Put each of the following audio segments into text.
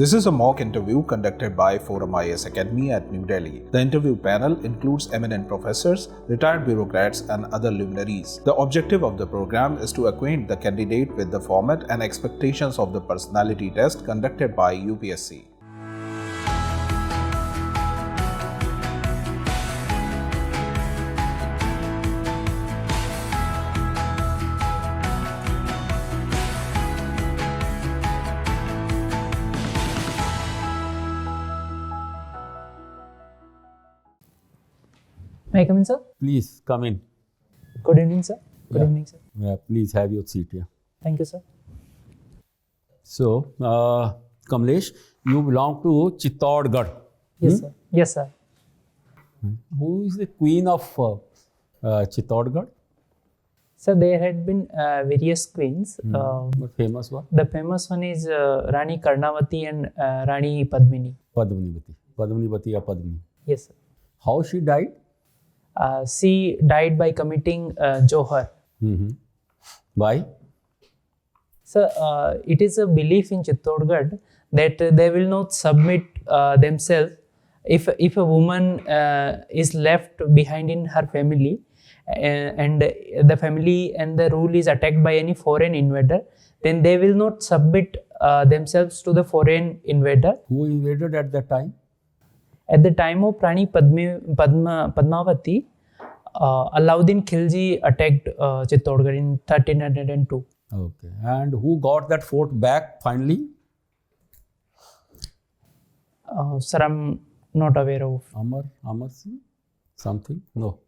This is a mock interview conducted by ForumIAS Academy at New Delhi. The interview panel includes eminent professors, retired bureaucrats, and other luminaries. The objective of the program is to acquaint the candidate with the format and expectations of the personality test conducted by UPSC. May I come in, sir? Please come in. Good evening, sir. Good evening, sir. Yeah, please have your seat here. Thank you, sir. So, Kamlesh, you belong to Chittorgarh. Yes, sir. Yes, sir. Who is the queen of Chittorgarh? Sir, there had been various queens. What famous one? The famous one is Rani Karnavati and Rani Padmini. Padmanivati. Padmanivati or Padmini. Yes, sir. How she died? She died by committing Johar. Why? Sir, it is a belief in Chittorgarh that they will not submit themselves if a woman is left behind in her family and the family and the rule is attacked by any foreign invader, then they will not submit themselves to the foreign invader. Who invaded at that time? At the time of Rani Padmavati, Alauddin Khilji attacked Chittorgarh in 1302. Okay. And who got that fort back finally? Sir, I'm not aware of. Amar Singh? Something? No.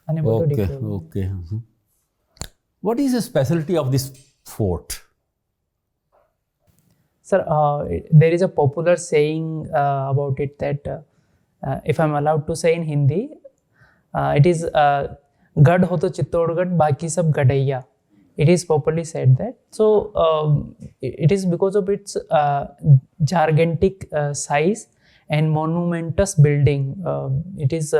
Unable to Okay. declare. Okay. What is the specialty of this fort? Sir, there is a popular saying about it that if I'm allowed to say in Hindi, it is Gad ho to Chittorgarh, baki sab gadaiya. It is popularly said that. So, it is because of its gigantic size and monumentous building. It is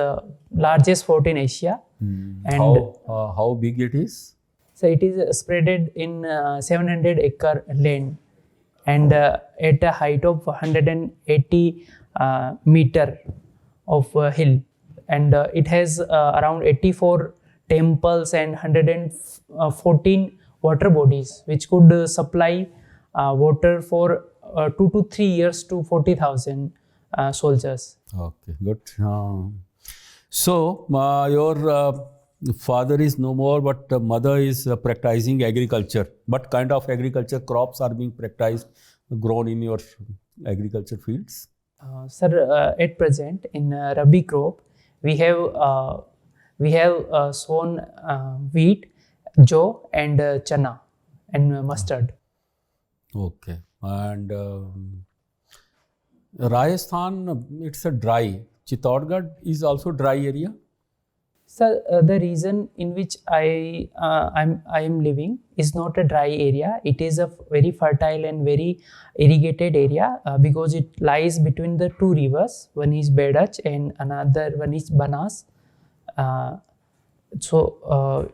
largest fort in Asia. And How big it is? so it is spreaded in 700-acre land and at a height of 180 meter of hill, and it has around 84 temples and 114 water bodies which could supply water for 2 to 3 years to 40,000 soldiers. Okay, good. So, your father is no more, but mother is practicing agriculture. What kind of agriculture crops are being practiced, grown in your agriculture fields? Sir, at present in Rabi crop, we have sown wheat, jaw, and chana, and mustard. Okay, and Rajasthan, it's a dry. Chittorgarh is also dry area. Sir, the region in which I am living is not a dry area. It is a very fertile and very irrigated area because it lies between the two rivers. One is Bedach and another one is Banas. So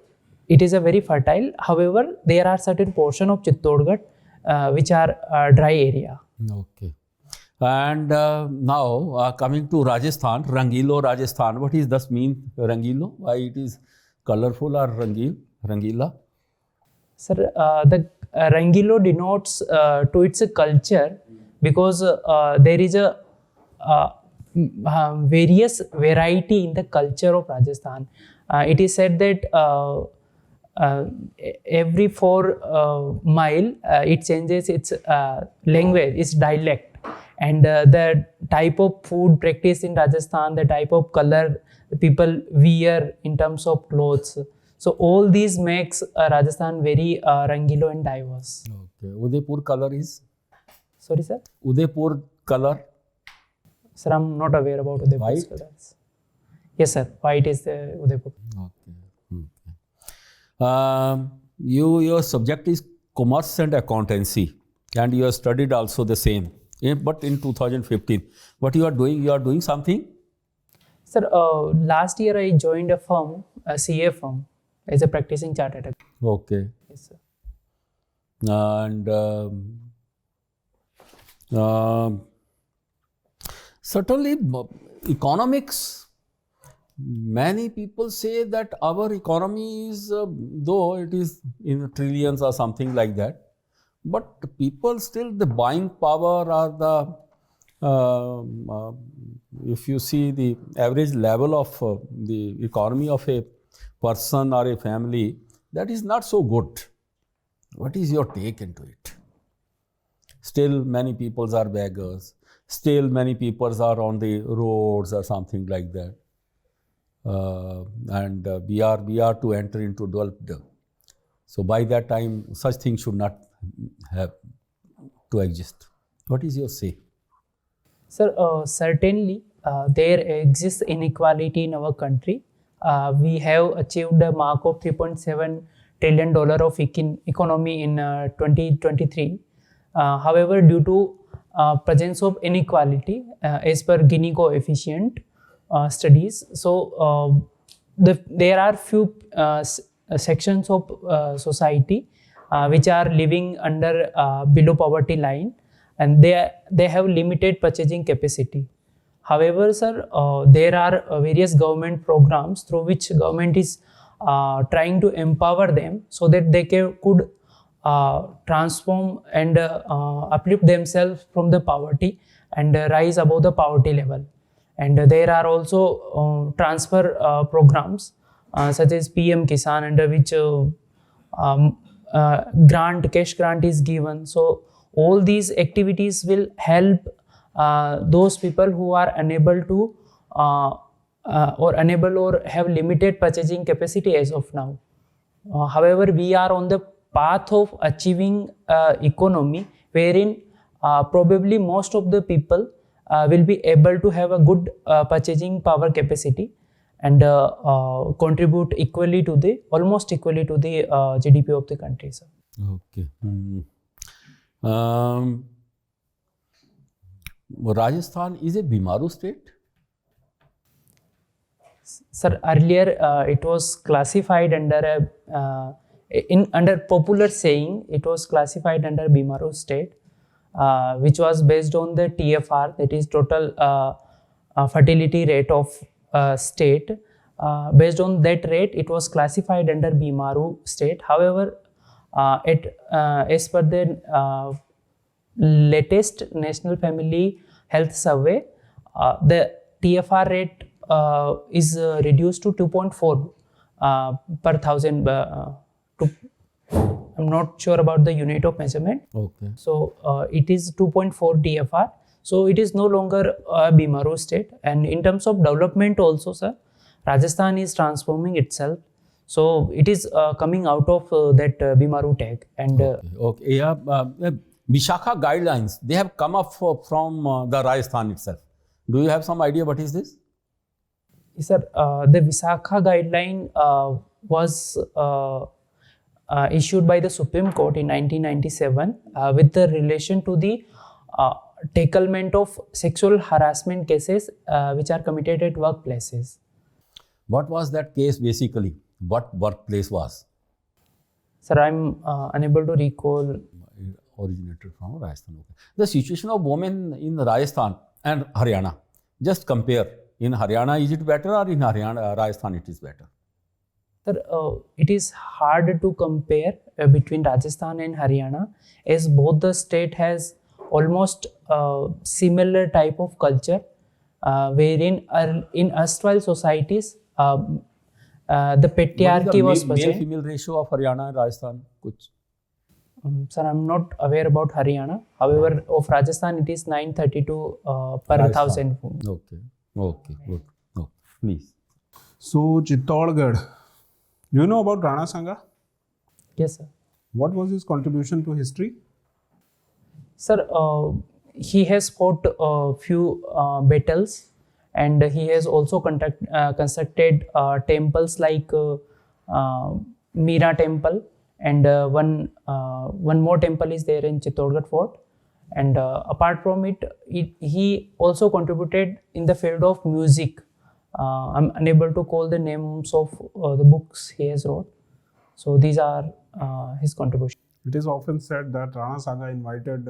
it is a very fertile. However, there are certain portion of Chittorgarh which are dry area. Okay. And now coming to Rajasthan, Rangilo Rajasthan. What is this mean, Rangilo? Why it is colorful or Rangila? Sir, the Rangilo denotes to its culture because there is a various variety in the culture of Rajasthan. It is said that every 4 mile it changes its language, its dialect. And the type of food practiced in Rajasthan, the type of color the people wear in terms of clothes. So all these makes Rajasthan very rangilo and diverse. Okay. Udaipur color is? Sorry, sir? Udaipur color? Sir, I'm not aware about Udaipur's colors. Yes, sir. White is the Udaipur. Okay. Your subject is commerce and accountancy, and you have studied also the same. But in 2015, what you are doing something? Sir, last year I joined a firm, a CA firm, as a practicing chartered accountant. Okay. Yes, sir. And Certainly, economics, many people say that our economy is, though it is in trillions or something like that, but people still, the buying power or if you see the average level of the economy of a person or a family, that is not so good. What is your take into it? Still, many people are beggars. Still, many people are on the roads or something like that. And we are to enter into developed. So by that time, such things should not have to exist. What is your say? Sir, certainly there exists inequality in our country. We have achieved a mark of $3.7 trillion of economy in 2023. However, due to presence of inequality as per Gini coefficient studies, so there are few sections of society which are living under below poverty line, and they have limited purchasing capacity. However, sir, there are various government programs through which government is trying to empower them so that they could transform and uplift themselves from the poverty and rise above the poverty level. And there are also transfer programs such as PM Kisan, under which cash grant is given. So all these activities will help those people who are unable to or have limited purchasing capacity as of now. However, we are on the path of achieving economy wherein probably most of the people will be able to have a good purchasing power capacity and contribute almost equally to the GDP of the country, sir. Okay. Rajasthan is a Bimaru state? Sir, earlier it was classified under under popular saying, it was classified under Bimaru state, which was based on the TFR, that is total fertility rate of state. Based on that rate, it was classified under Bimaru state. However, as per the latest National Family Health Survey, the TFR rate is reduced to 2.4 per thousand. I'm not sure about the unit of measurement. Okay. So it is 2.4 TFR. So it is no longer a Bimaru state. And in terms of development also, sir, Rajasthan is transforming itself. So it is coming out of that Bimaru tag. And okay. Yeah. Vishakha guidelines, they have come up from the Rajasthan itself. Do you have some idea what is this? Sir, the Vishakha guideline was issued by the Supreme Court in 1997 with the relation to the tacklement of sexual harassment cases which are committed at workplaces. What was that case basically? What workplace was? Sir, I'm unable to recall. Originated from Rajasthan. Okay. The situation of women in Rajasthan and Haryana, just compare. In Haryana, is it better, or in Rajasthan it is better? Sir, it is hard to compare between Rajasthan and Haryana, as both the state has almost similar type of culture, wherein in erstwhile societies the patriarchy was present. Male-female ratio of Haryana and Rajasthan? Kuch? Sir, I'm not aware about Haryana. However, of Rajasthan, it is 932 per Rajasthan. 1000. Okay. Okay. Good. Oh, please. So, Chittorgarh, do you know about Rana Sangha? Yes, sir. What was his contribution to history? Sir, he has fought a few battles, and he has also constructed temples like Meera Temple, and one more temple is there in Chittorgarh Fort. And apart from it, he also contributed in the field of music. I'm unable to call the names of the books he has wrote. So these are his contributions. It is often said that Rana Sangha invited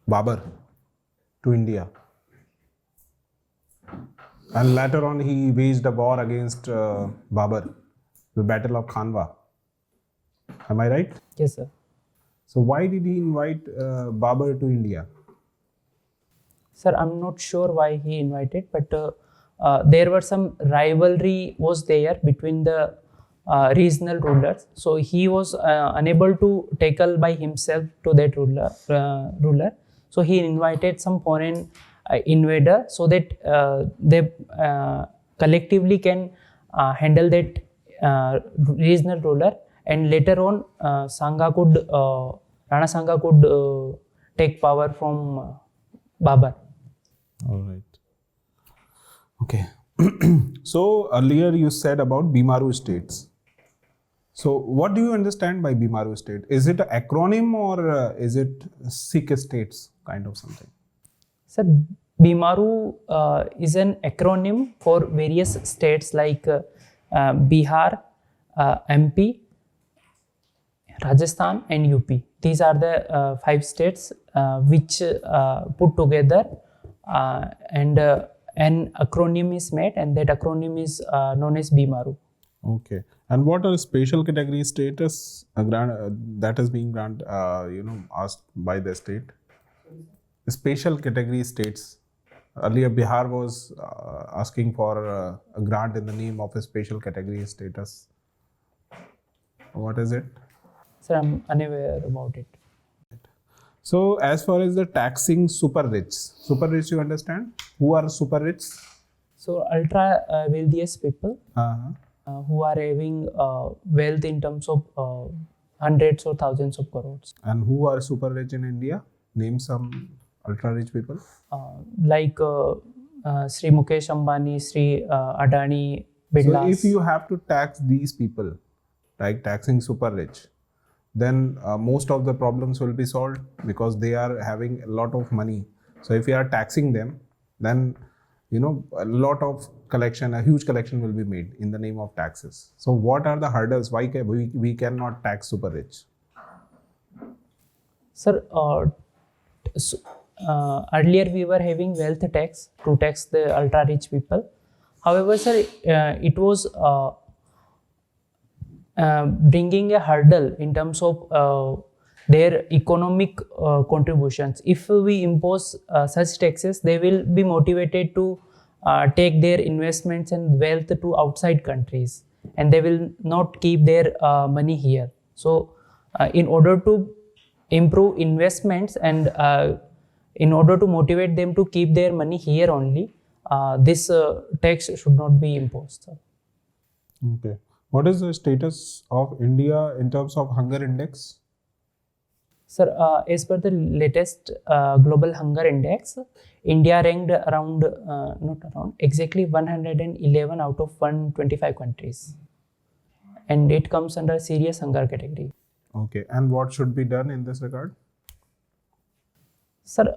Babur to India. And later on, he waged a war against Babur, the Battle of Khanwa. Am I right? Yes, sir. So why did he invite Babur to India? Sir, I'm not sure why he invited, but there were some rivalry was there between the regional rulers. So he was unable to tackle by himself to that ruler. So he invited some foreign invader so that they collectively can handle that regional ruler, and later on Rana Sangha could take power from Babur. All right. Okay. So earlier you said about Bimaru states. So what do you understand by Bimaru state? Is it an acronym or is it Sikh states kind of something? Sir, Bimaru is an acronym for various states like Bihar, MP, Rajasthan and UP. These are the 5 states which put together and an acronym is made, and that acronym is known as Bimaru. Okay. And what are special category status that is being granted, asked by the state? Special category states. Earlier, Bihar was asking for a grant in the name of a special category status. What is it? Sir, I'm unaware about it. So, as far as the taxing super rich you understand? Who are super rich? So, ultra wealthiest people who are having wealth in terms of hundreds or thousands of crores. And who are super rich in India? Name some ultra rich people. Like Shree Mukesh Ambani, Shree Adani, Birla. So, if you have to tax these people, like taxing super rich, then most of the problems will be solved because they are having a lot of money. So if you are taxing them, then a lot of collection, a huge collection will be made in the name of taxes. So what are the hurdles? Why we cannot tax super rich? Sir, earlier we were having wealth tax to tax the ultra rich people. However, sir, it was bringing a hurdle in terms of their economic contributions. If we impose such taxes, they will be motivated to take their investments and wealth to outside countries, and they will not keep their money here. So, in order to improve investments and in order to motivate them to keep their money here only, this tax should not be imposed. Okay. What is the status of India in terms of hunger index? Sir, as per the latest global hunger index, India ranked exactly 111 out of 125 countries. And it comes under serious hunger category. Okay. And what should be done in this regard? Sir,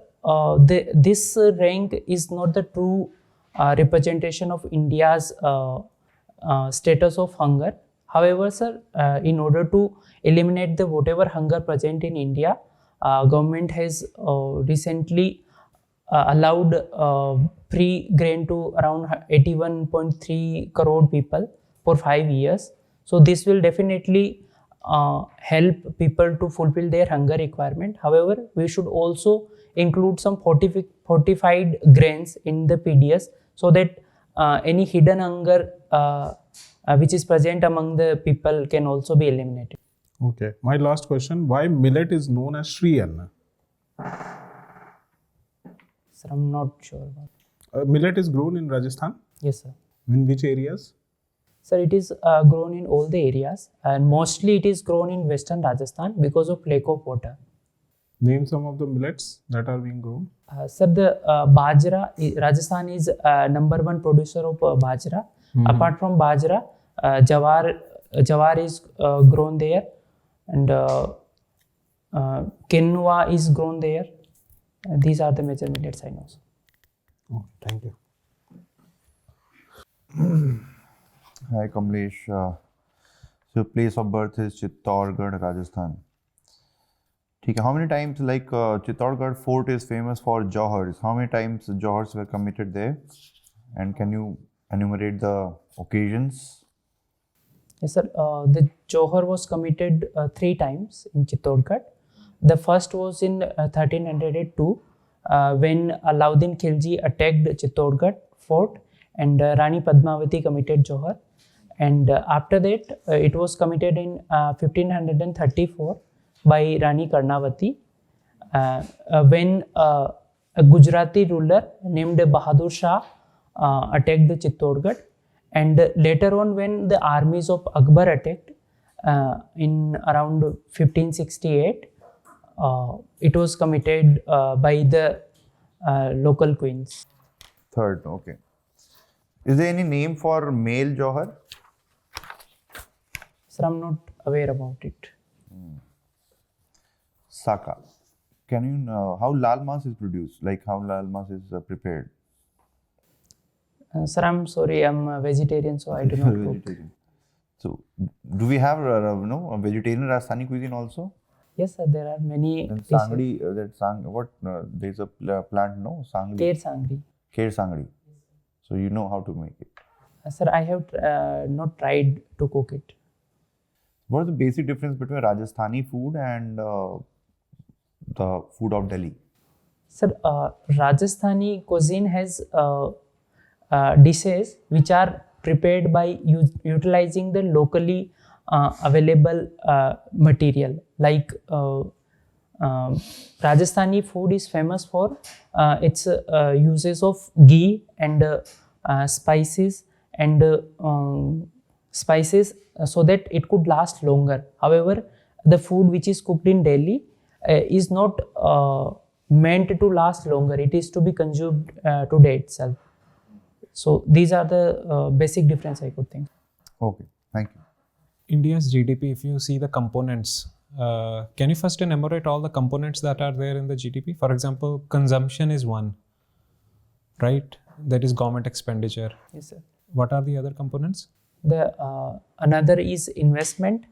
this rank is not the true representation of India's status of hunger. However, sir, in order to eliminate the whatever hunger present in India, government has recently allowed free grain to around 81.3 crore people for 5 years. So this will definitely help people to fulfill their hunger requirement. However, we should also include some fortified grains in the PDS so that any hidden hunger which is present among the people can also be eliminated. Okay. My last question, why millet is known as Shree Anna? Sir, I'm not sure about it. Millet is grown in Rajasthan? Yes, sir. In which areas? Sir, it is grown in all the areas, and mostly it is grown in western Rajasthan because of lack of water. Name some of the millets that are being grown. Sir, the bajra, Rajasthan is number 1 producer of bajra. Apart from bajra, jawar is grown there, and quinoa is grown there. These are the major millets I know. Oh, thank you. Hi Kamlesh. So place of birth is Chittorgarh, Rajasthan. ठीक है. How many times, like Chittorgarh Fort is famous for Johars? How many times Johars were committed there? And can you enumerate the occasions? Yes, sir. The Johar was committed 3 times in Chittorgarh. The first was in 1302 when Alauddin Khilji attacked Chittorgarh fort, and Rani Padmavati committed Johar. And after that, it was committed in 1534 by Rani Karnavati when a Gujarati ruler named Bahadur Shah attacked the Chittorgarh. And later on, when the armies of Akbar attacked in around 1568, it was committed by the local queens. Third, okay. Is there any name for male Johar? Sir, I'm not aware about it. Saka. Can you know how lal mas is produced? Like how lal mas is prepared? Sir, I'm sorry, I'm a vegetarian, so I do not cook. Vegetarian. So, do we have a vegetarian Rajasthani cuisine also? Yes, sir, there are many And dishes. sangri, there's a plant, no? Sangri. Kher sangri. Kher sangri. So you know how to make it. Sir, I have not tried to cook it. What is the basic difference between Rajasthani food and the food of Delhi? Sir, Rajasthani cuisine has dishes which are prepared by utilizing the locally available material. Like Rajasthani food is famous for its uses of ghee and spices so that it could last longer. However, the food which is cooked in Delhi is not meant to last longer. It is to be consumed today itself. So these are the basic difference I could think. Okay, thank you. India's GDP, if you see the components, can you first enumerate all the components that are there in the GDP? For example, consumption is one, right? That is government expenditure. Yes, sir. What are the other components? The another is investment.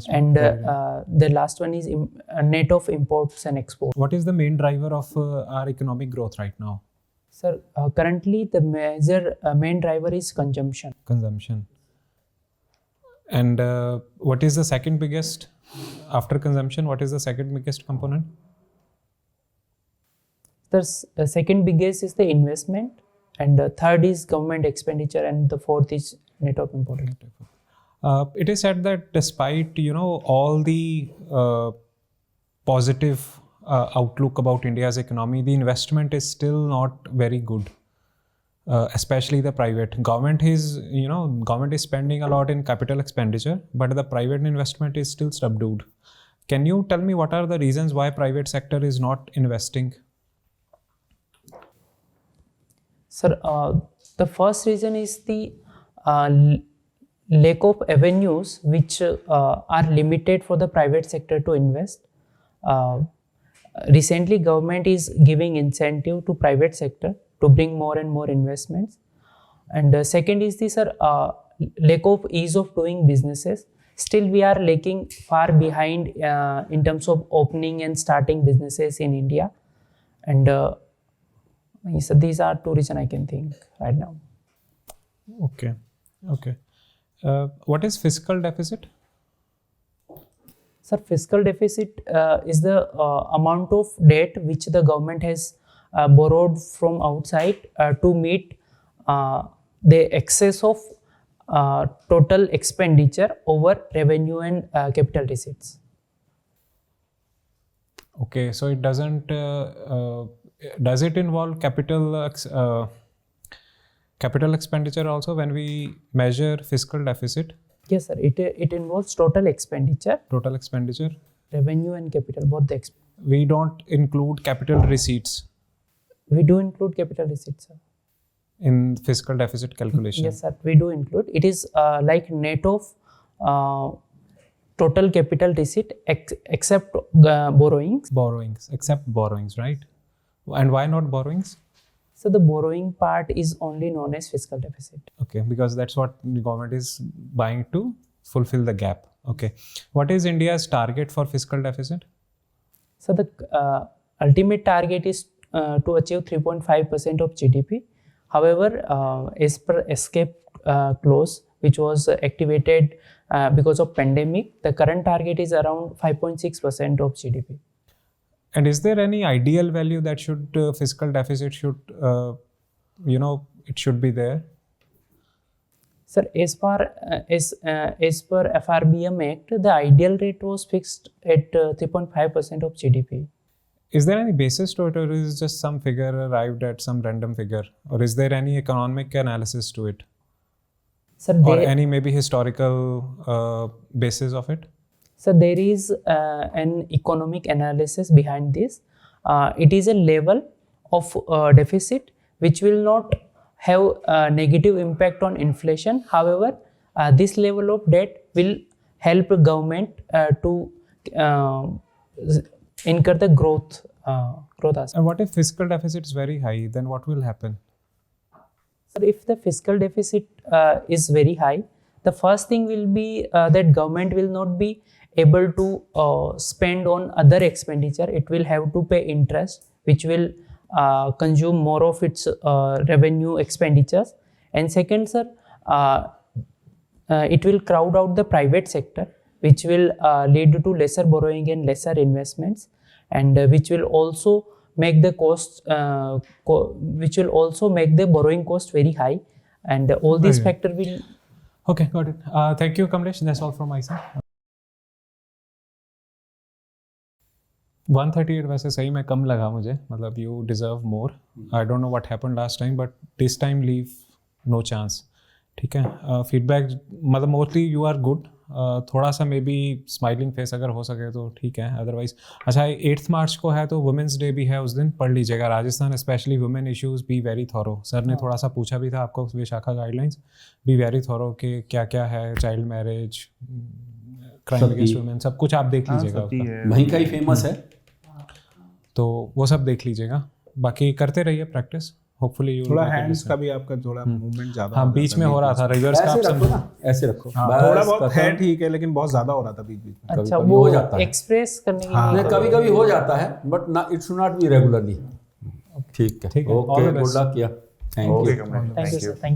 And the last one is net of imports and exports. What is the main driver of our economic growth right now? Sir, currently the main driver is consumption. Consumption. And what is the second biggest after consumption? What is the second biggest component? The second biggest is the investment, and the third is government expenditure, and the fourth is net of import. It is said that despite all the positive outlook about India's economy, the investment is still not very good, especially the private. Government is spending a lot in capital expenditure, but the private investment is still subdued. Can you tell me what are the reasons why private sector is not investing? Sir, the first reason is the lack of avenues which are limited for the private sector to invest. Recently, government is giving incentive to private sector to bring more and more investments. And the second is the lack of ease of doing businesses. Still, we are lagging far behind in terms of opening and starting businesses in India. And so these are two reasons I can think right now. Okay. What is fiscal deficit? Sir, fiscal deficit is the amount of debt which the government has borrowed from outside to meet the excess of total expenditure over revenue and capital receipts. Okay, so it doesn't. Does it involve capital expenditure also when we measure fiscal deficit? Yes, sir. It involves total expenditure. Total expenditure. Revenue and capital, both the We don't include capital receipts. We do include capital receipts, sir. In fiscal deficit calculation. Yes, sir. We do include. It is like net of total capital receipt except borrowings. Borrowings, except borrowings, right? And why not borrowings? So the borrowing part is only known as fiscal deficit. Okay, because that's what the government is buying to fulfill the gap. Okay. What is India's target for fiscal deficit? So the ultimate target is to achieve 3.5% of GDP. However, as per escape clause, which was activated because of pandemic, the current target is around 5.6% of GDP. And is there any ideal value that should fiscal deficit should it should be there? Sir, as per FRBM Act, the ideal rate was fixed at 3.5% of GDP. Is there any basis to it, or is it just some figure arrived at some random figure, or is there any economic analysis to it? Sir, Or any maybe historical basis of it? So there is an economic analysis behind this. It is a level of deficit which will not have a negative impact on inflation. However, this level of debt will help the government to incur the growth aspect. And what if fiscal deficit is very high? Then what will happen? So if the fiscal deficit is very high, the first thing will be that government will not be able to spend on other expenditure. It will have to pay interest, which will consume more of its revenue expenditures. And second, sir, it will crowd out the private sector, which will lead to lesser borrowing and lesser investments, and which will also make the costs, which will also make the borrowing cost very high. And all these factors will. Okay, got it. Thank you, Kamlesh. That's all from my side. 138 वैसे सही में कम लगा मुझे, मतलब you deserve more. I don't know what happened last time, but this time leave no chance. ठीक है. Feedback मतलब mostly you are good. थोड़ा सा मे बी स्माइलिंग फेस अगर हो सके तो ठीक है, अदरवाइज अच्छा 8 मार्च को है तो वुमेंस डे भी है, उस दिन पढ़ लीजिएगा Rajasthan specially women issues, be very thorough. Sir ने थोड़ा सा पूछा भी था आपको Vishakha guidelines, be very thorough कि क्या क्या है, child marriage, crime against women, सब कुछ आप देख लीजिएगा. वहीं का ही फेमस है तो वो सब देख लीजिएगा. बाकी करते रहिए प्रैक्टिस, होपफुली यू थोड़ा हैंड्स का भी आपका थोड़ा मूवमेंट ज्यादा. हाँ, बीच में हो रहा था रिवर्स का, आप समझो ना, ऐसे रखो. थोड़ा बहुत है ठीक है, लेकिन बहुत ज्यादा हो रहा था बीच बीच में. अच्छा, वो एक्सप्रेस करने के लिए कभी कभी हो जाता है, बट ना it should not be regularly. ठीक है, ओके, गुड लक किया. Thank you. Thank you sir.